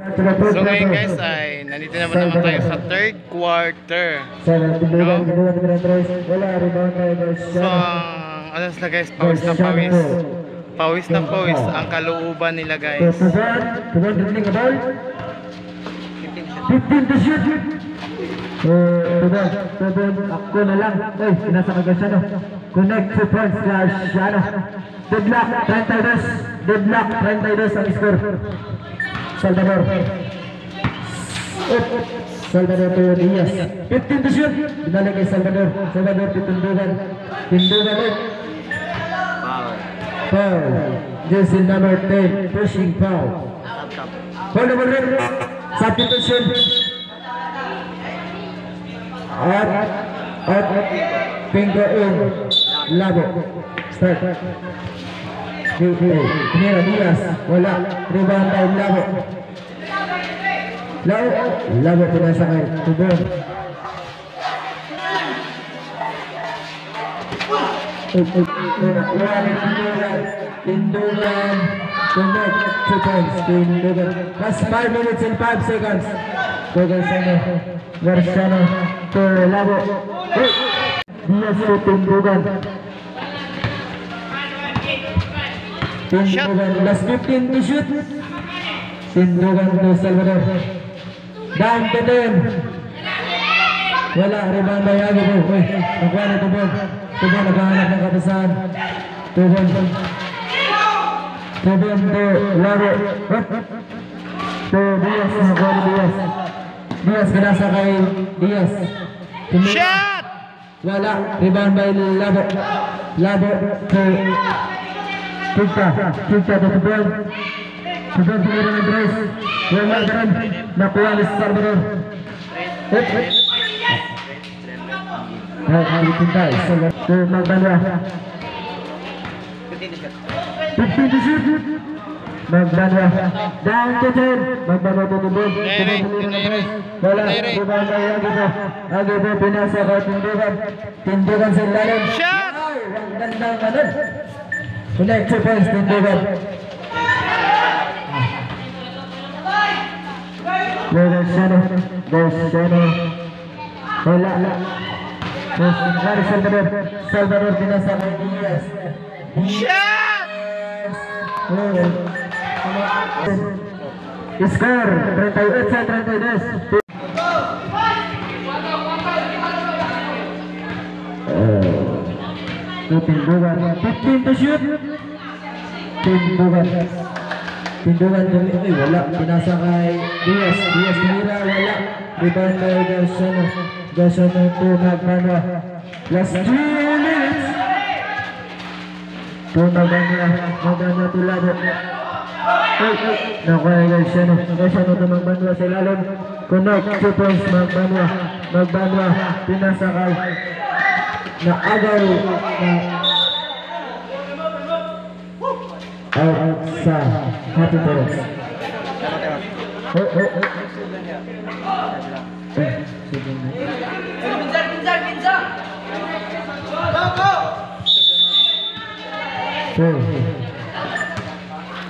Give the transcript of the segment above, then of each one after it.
So ngayon guys ay nandito naman tayo sa third quarter. No? So ano na guys, pawis na pawis. Pawis na pawis ang kalooban nila guys. 15 to shoot. Ako na lang. Ay, pinasa ka siya no. Connect to points slash ano. Deadlock 32. Deadlock 32 ang score. Salvador to Diaz. 15 to shoot. Dinala kay Salvador. Salvador titundugan. Tindugan ulit. Foul. Jersey number 10. Pushing foul. Foul number 1. Substitution. At Pingo in. Labo. Start. Pinira Diaz. Wala. Rebound by Labo. Labo pinasa kay Tubon. Tindugan. Connect 2 points. Tindugan. Last 5 minutes and 5 seconds. Garciano to Labo. Diaz to Tindugan. Last 15 to shoot. Tindugan to Salvador. Down to 10. Wala, rebound by Agabo. Uy, nakuha na Tubon. Tubon naghahanap ng katasan. Tubon to Labo. To Diaz, nakuha ni Diaz. Diaz kinasa kay Diaz. Shot! Wala, rebound by Labo. Labo to Pinta to Tubon. Tubon tumira ng dress. Wala ka rin. Nakuha ni Salvador. Pinta to Magbanwa. 15 to shoot. Magbanwa. Down to 10. Magbanwa to Tubon. Wala, rebound by Agabo. Agabo pinasa kay Tindugan. Tindugan sa ilalim. Shot! Ang gandang kanan. Connect 2 points, Tindugan. Garciano. Wala. Salvador pinasa kay Diaz. Shot! Score 38-32. Tindugan 15 to shoot. Tindugan wala. Pinasa kay Diaz. Diaz pinira wala. Rebound kay Garciano. Garciano to Magbanwa. Last 2 minutes. To Magbanwa. Magbanwa to Labo. Nakuha kay Garciano. Garciano to Magbanwa sa ilalim. Connect 2 points Magbanwa. Magbanwa pinasa kay Agaw out sa Happy Parents.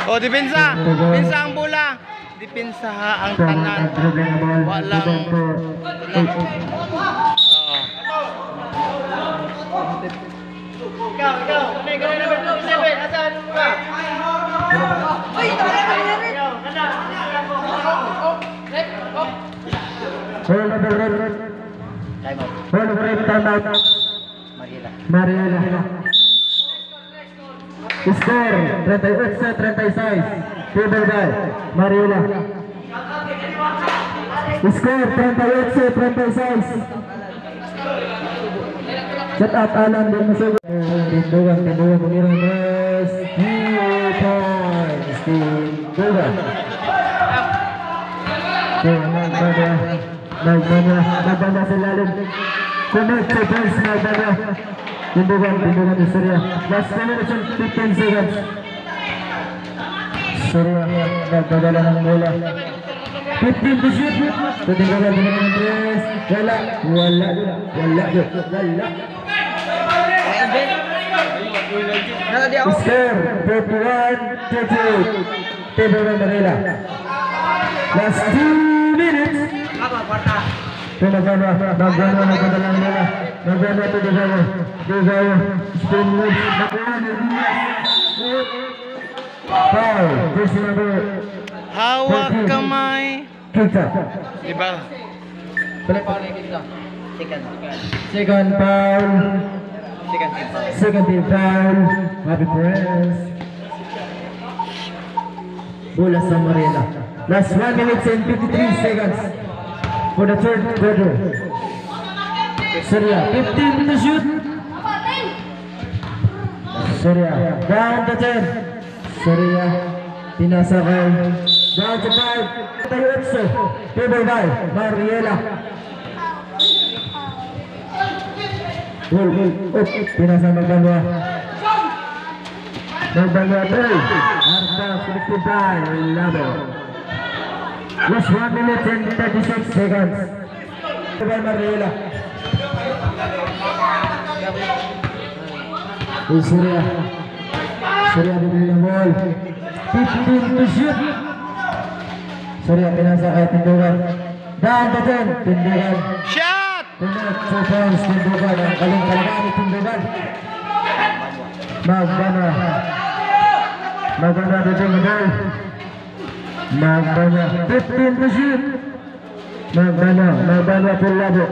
Oh, depensa! Depensa ang bola! Depensa ha ang tanan. Walang... Ikaw, may gawin number 27, asan ka? Uy, tara na rin! Time out. Mariela. Score 38-36. Table by Mariela. Score 38-36. Shut up, Alan. Tindugan pumira mas 2 points. Tindugan. Magbanwa sa lalim. Connect 2 points Magbanwa. Tindugan Surya. Last 10 minutes and 15 seconds. Surya nagpadala ng bola. 15 to shoot. Tindugan ng tres. Wala. Score 41-38. Table by Manila. Last 2 minutes. Pinagano na kadalang nila. Nagano ito Digayo. Spin moves. Nakuha ni Diaz. Foul. Jersey number. Hawak kamay. Kita. Diba? Second foul. Second team foul. Happy press. Bola sa Marela. Last 1 minute and 53 seconds for the third quarter. Surya, 15 to shoot. Surya, down to 10. Surya, pinasakay. Down to 5. Tayo 8. Table by Mariela. Pinasa Magbanwa. Magbanwa 3. Arta, selected by Labo. Last 1 minute and 36 seconds. By Mariela. Surya. Surya dibeli ng ball. 15 to shoot. Surya pinasa kay Tindugan. Down to 10. Tindugan. Shot! 2 points. Tindugan. Ang kaling kalaban ni Tindugan. Magbana. Magbana dito ng ball. Magbana. 15 to shoot. Magbana. Magbana po Labo.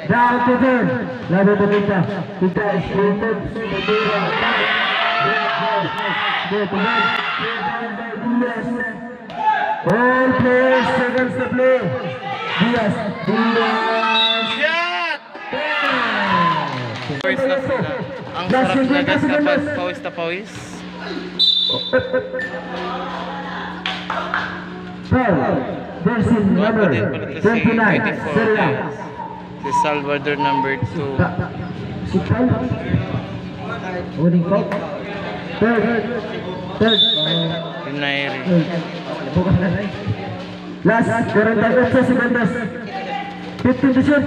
Down to 10. Labo to Kita. Kita is created. All players seconds to play. Diaz. Shot! Pawis na sila. Ang sarap na guys kapag pawis na pawis. Jersey number 29. Surya. Si Salvador number 2. Sipal. Uling ko. Third. Yunairi. Last 48 seconds. 15 to shoot.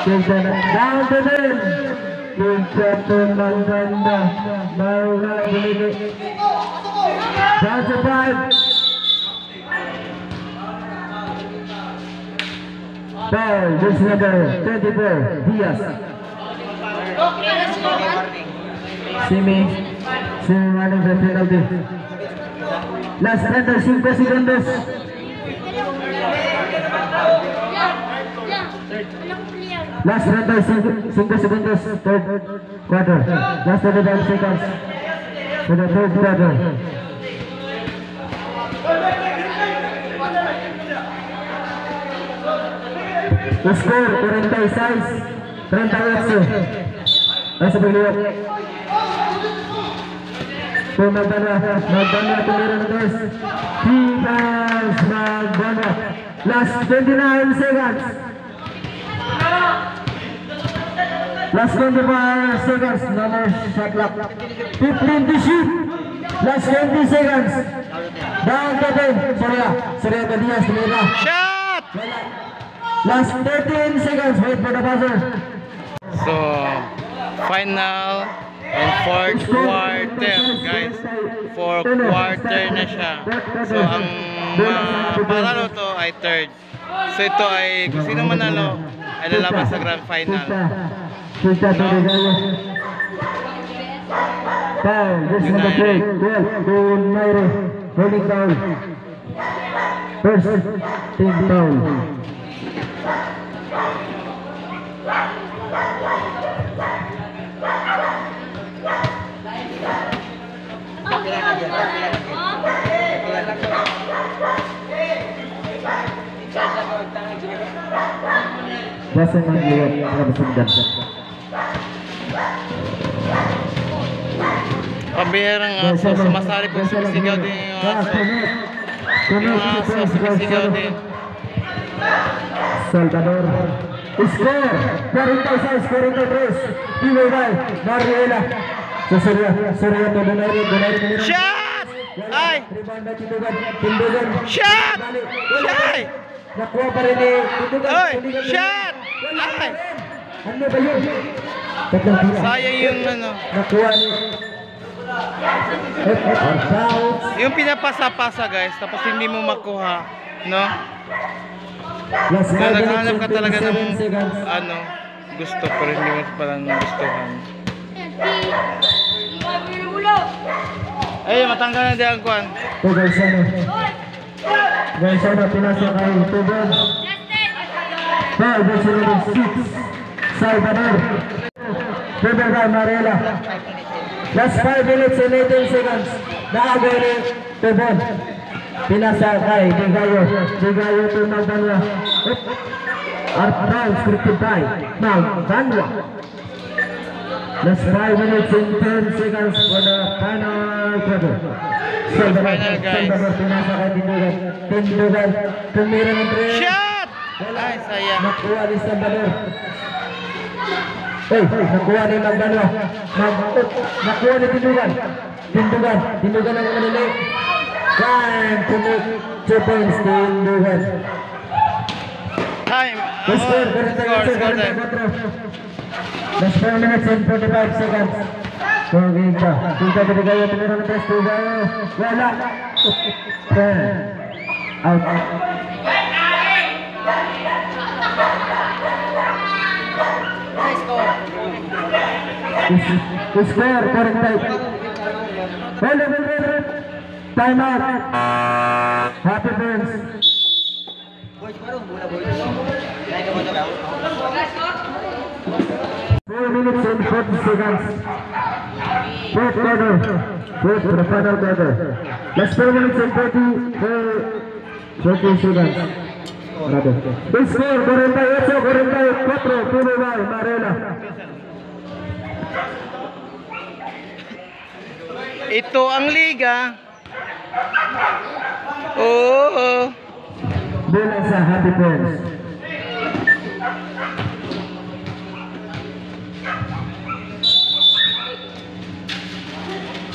Kita na. Down to 10. Kita to maganda. Mawala bumili. Down to 5. Foul. This number 24. Diaz. Simi running the penalty. Last 35 seconds. Last 35 seconds. Third quarter. Last 35 seconds for the third quarter. The score 36-38. Nasa pagliwat. Magbanwa tumira ng dos. Defense Magbanwa. Last 29 seconds. Last 25 seconds. No more shot clock. 15 to shoot. Last 20 seconds. Down to 10. Surya to Diaz. Tumira. Shot! Last 13 seconds. Wait for the buzzer. So, final and fourth quarter, guys. Fourth quarter na siya. So, ang panalo to ay third. So, ito ay, kung sino manalo, ay lalaban sa grand final. Foul, this number 3, 12, to Nairi, holding foul. First, team foul. Biasa menglihat kebesaran. Pambihirang aso, sumasali po sumisigaw din yung aso. Yung aso, sumisigaw din. Salvador. Score! 46, 43. Pinoy by Mariela. So Surya to Donaire. Shot! Ay! Rebound by Tindugan. Shot! Shot! Nakuha pa rin ni Tindugan. Oy! Shot! Ay! Ano ba yun? Tatlong tira. Sayang yung ano. Nakuha ni Foul. Yung pinapasa-pasa guys, tapos hindi mo makuha, no? Last So, 5 minutes naghahanap ka and talaga ng 27 seconds. ano, gusto pero hindi mo parang gustuhan. Ay, matanggal na di ang kwan. Garzano. Garzano, pinasa kay Tubon. Foul, versus number 6. Salvador. Tubon kay Marela. Last 5 minutes and 18 seconds. Naagay ni Tubon. Pinasa kay Digayo. Digayo to Magdanwa. Foul scripted by Magdanwa. Last 5 minutes and 10 seconds for the final quarter. Final, guys. Salvador pinasa kay Tindugan. Tindugan. Tumira ng 3. Shot! Ay, sayang. Nakuha ni Salvador. Nakuha ni Magdanwa. Nakuha ni Tindugan. Tindugan ang manili. Time to make 2 points. Tindugan. Time. Score Time. Last 4 minutes and 45 seconds. Game ka. Kita Digayo. Tumira ng 3. Digayo. Wala. 10. Out. Score, correct type. Time out. Happy Burns. 4 minutes and 40 seconds. Fourth quarter. Fourth for the final quarter. Last 4 minutes and 40 seconds. The score, 48-44, Puno by Marela. Ito ang liga. Oo. Bola sa Happy Burns.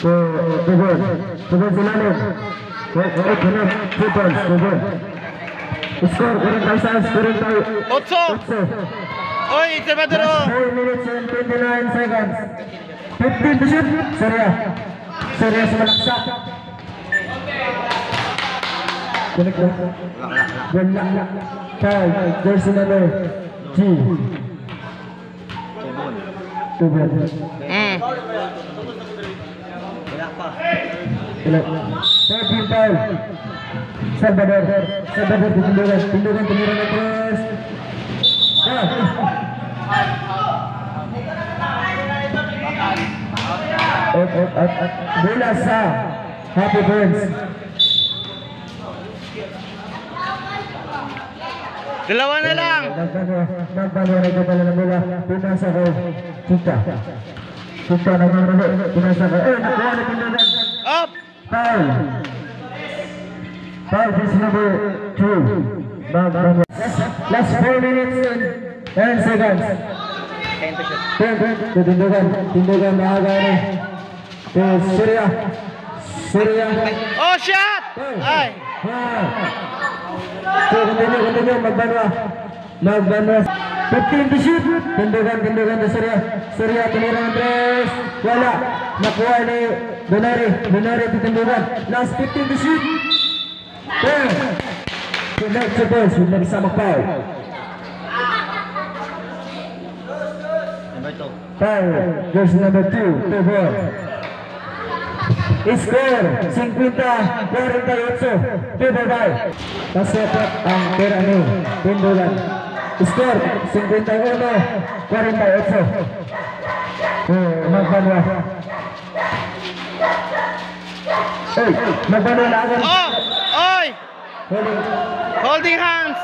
Tubon silalim. Kena 2 points. Tubon. Score 46-48. Otso. Oy, Salvador. 4 minutes and 29 seconds. 15 to shoot. Surya sumalaksak. Kunik na. Wala. Foul. Jersey number G. Tubon. 13 foul. Salvador Tindugan tumira ng 3. Bola sa Happy Burns. Dalawa na lang. Nagpalo ng bola. Pinasa ko Chika nagmamalo. Pinasa ko. Nakuha na Tindugan. Up. Foul. This number 2. Last 4 minutes and 10 seconds. Tindugan maaga ni. Surya. Oh, shot! Ay. Continue. Magbanwa. 15 to shoot. Tindugan to Surya tinira ng 3. Wala. Nakuha ni Donari to Tindugan. Last 15 to shoot. 10. Next suppose with nagsama foul. Foul. Jersey number 2. Tubon. Score 50-48. Tubon. Pasepat ang pera ni Tindugan. Score 51-48. Magbanwa. Magbanwa na agad. Oy! Holding hands.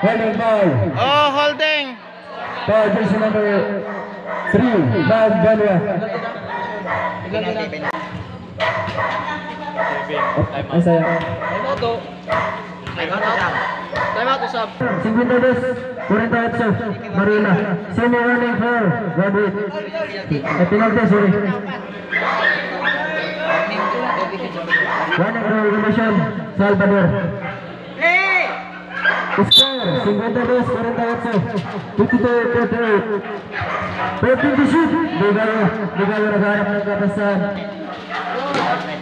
Holding ball. Oh, holding. Foul jersey number 3. Magbanwa. Ay sayang. Time out, usap. 52-48. Marina. Semi-running for Robert. Penalty, sorry. Running for regulation, Salvador. Score 52-48. 52-48. 14 to shoot. Digayo naghanap ng katasan.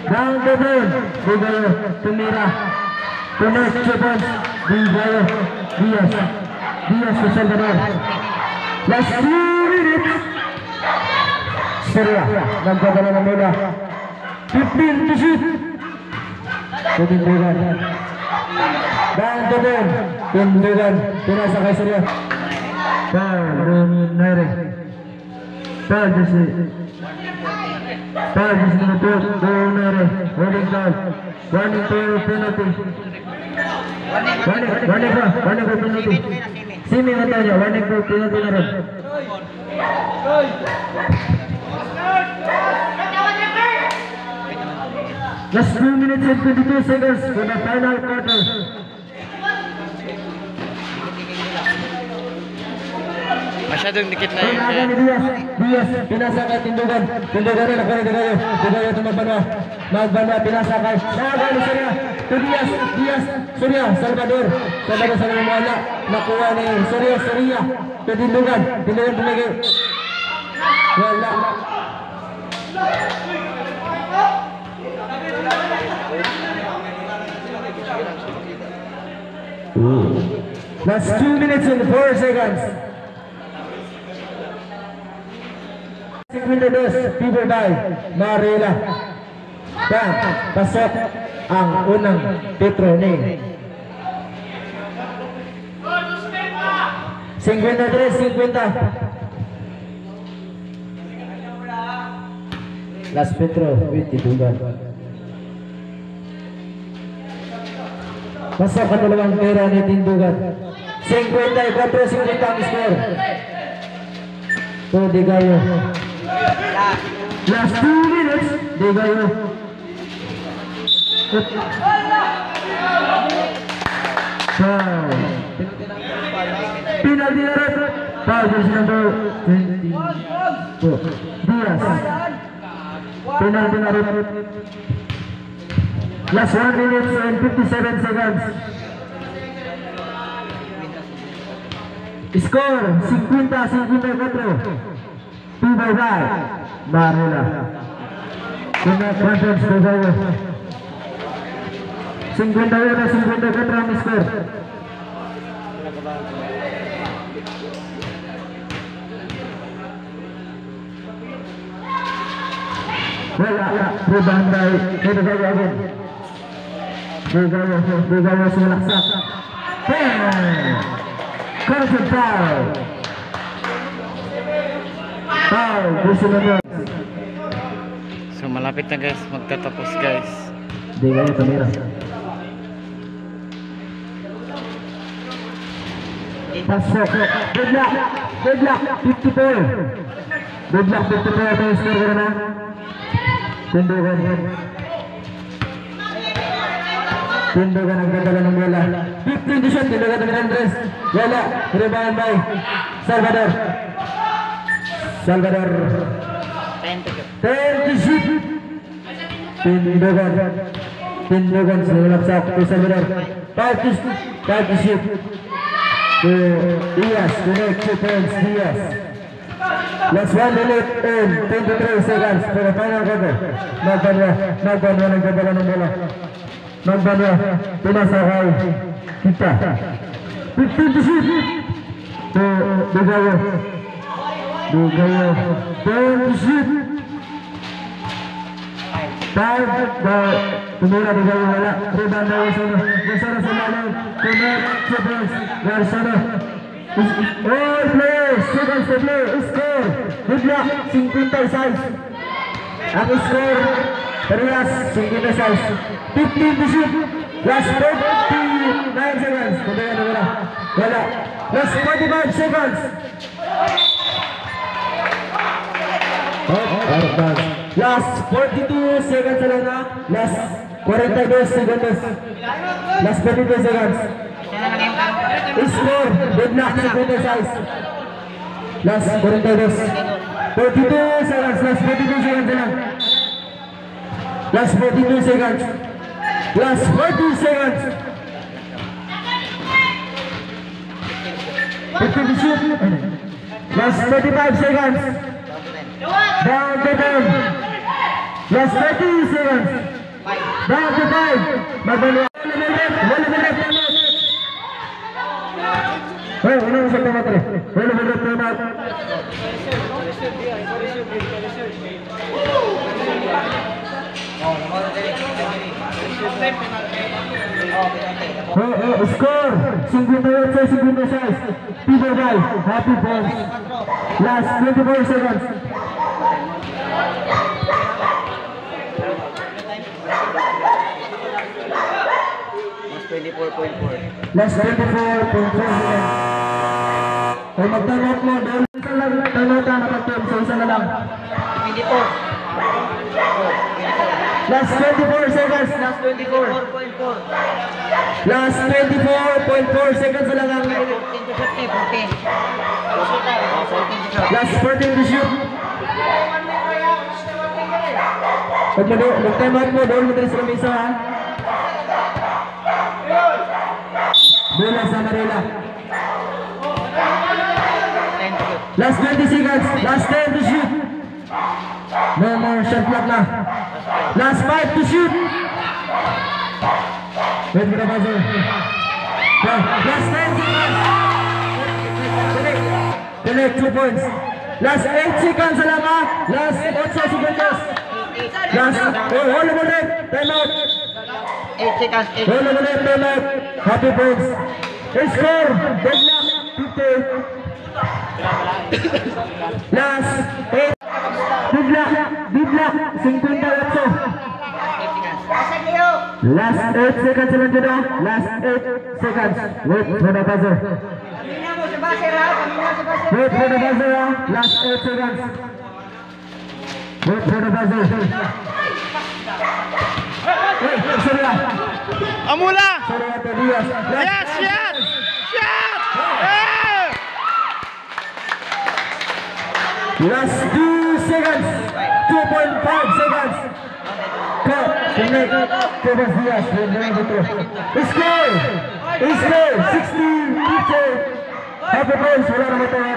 Down to 10. Digayo. Tumira. Connect 2 points. Digayo. Diaz. Diaz to Salvador. Last 2 minutes. Surya. Nagkagala ng mula. 15 to shoot. Tindugan. Down to 10. Tindugan. Pinasa kay Surya. Down. Naire. Down to shoot. Down to shoot. Down Naire. Holding down. Running to penalty. Running ko penalty. Simi mo tayo. Running ko penalty na rin. Last 2 minutes and 22 seconds for the final quarter. Masyadong dikit na yun. Pinaga ni Diaz, pinasa kay Tindugan. Tindugan rin, nakuha ni Digayo. Digayo ito magbanwa, pinasa kay. Naga ni Surya, to Diaz, Surya, Salvador sa namumala. Nakuha ni Surya, to Tindugan pinagay. Wala. Last 2 minutes and 4 seconds. 52, Piber by Marila. Pasok ang unang Petro ni 53-50. Last Petro with Tindugan. Pasok ang dalawang pera ni Tindugan. 54-50 ang score. So Digayo. Last 2 minutes. Digayo. Penalty na rin. Foul jersey number 22. Diaz. Penalty na rin. Last 1 minute and 57 seconds. Score 50-54. Piber by Marila. Connect conference Digayo. 51-54 ang score. Wala, rebound by Digayo again. Digayo sulaksak. Curtain foul. Foul, gusto naman. So malapit na guys, magtatapos guys. Digayo tumira. Pasok. Deadlock 54. Deadlock 54 ito yung score ko na. Tindugan ang gandala ng bola. 15 to shot. Tindugan ng Andres. Wala. Rebound by Salvador. 10 to shoot. Tindugan sinulaksak to Salvador. 5 to shoot. To Diaz. Connect 2 points. Diaz. Last 1 minute and 23 seconds for the final quarter. Nagbanwa ng gandala ng bola. Nagbanwa, pinasakay kita. 15 to shoot. To Digayo. 10 to shoot. 5. Tumira Digayo, wala. Rebound na Garzano. Garzano sa lalim. Connect 2 points. Garzano. All players, seconds to play. Score. Good luck. 56. Ang score. Parehas, 56. 15 to shoot. Last 49 seconds. Kundayan na wala. Wala. Last 45 seconds. Last 42 seconds na lang na. Last 42 seconds. Last 42 seconds. Score. Good luck, 56. Last 42. 42 seconds. Last 42 seconds na lang. Last 42 seconds. Last 40 seconds. 15 to shoot. Last 35 seconds. Down to 10. Last 30 seconds. Down to 5. Magbalik. Hey, ano sa tama tara? Wala ba tama? Score 58-56. People guy, happy points. Last 24 seconds. Last 24.4 seconds. Ay magtanot mo, dahil isa lang tanot na nakatun, so isa na lang. Last 24 seconds. Last 24.4 seconds na lang ang last 14 to shoot. Mag-time out mo, doon mo tayo sa misa ha. Bola sa Marila. Last 20 seconds. Last 10 to shoot. No more shot clock na. Last 5 to shoot. Wait for the buzzer. Last 10 seconds. Connect 2 points. Last 8 seconds na lang ha. Last 8 seconds. Last. Hold on ulit. Time out. 8 seconds. Hold on ulit. Time out. Happy points. Score. Deadlock. 50. Last 8. Deadlock. 58. Last 8 seconds lang dito. Last 8 seconds. Wait for the buzzer. Wait for the buzzer. Last 8 seconds. Wait for the buzzer. Wait, sorry. Amula! Sorry, Ate Diaz. Yes, yes! Shot! Last 2 seconds. 2.5 seconds. Cut. Connect. Kevin Diaz. Score. 60-50. Happy points. Wala naman tayo.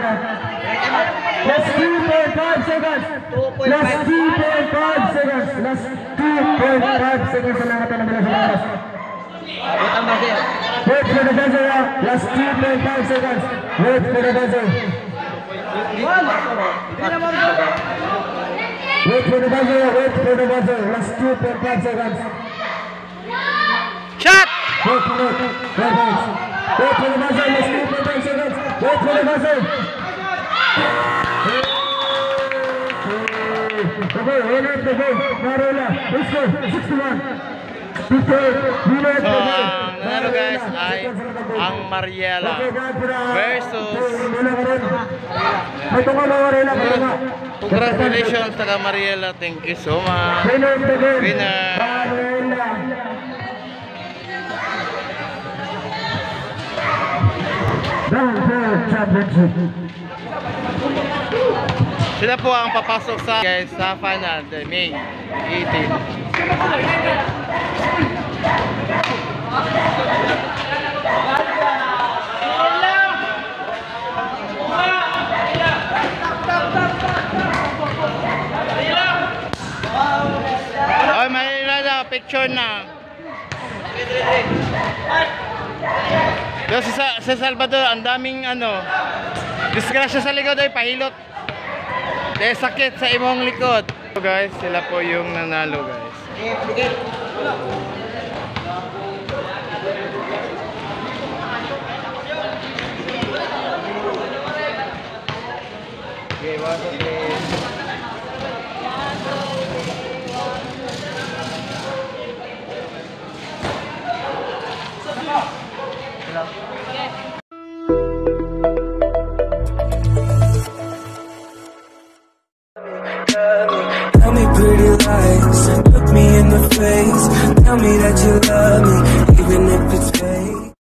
Last 2.5 seconds. Last 2.5 seconds. Last 2.5 seconds na lang ito na bilang sa lakas. Wait for the buzzer. Last 2.5 seconds. Wait for the buzzer. Wait for the buzzer. Wait for the buzzer. Last 2.5 seconds. Shot! Wait for the buzzer. Wait for the buzzer. Last 2.5 seconds. Wait for the buzzer. Okay, hold up the game. Marula. Let's go. 61. 58 minutes. So, nanalo guys ay ang Mariela versus congratulations taga Mariela. Thank you so much. Winner. Sila po ang papasok sa guys sa final the May 18. Ay, Manila na picture na. Doon sa Salvador, ang daming disgrasya sa likod ay pahilot. Dahil sakit sa imong likod. So guys, sila po yung nanalo guys. Okay, Tell me pretty lies, look me in the face. Tell me that you love me, even if it's fake.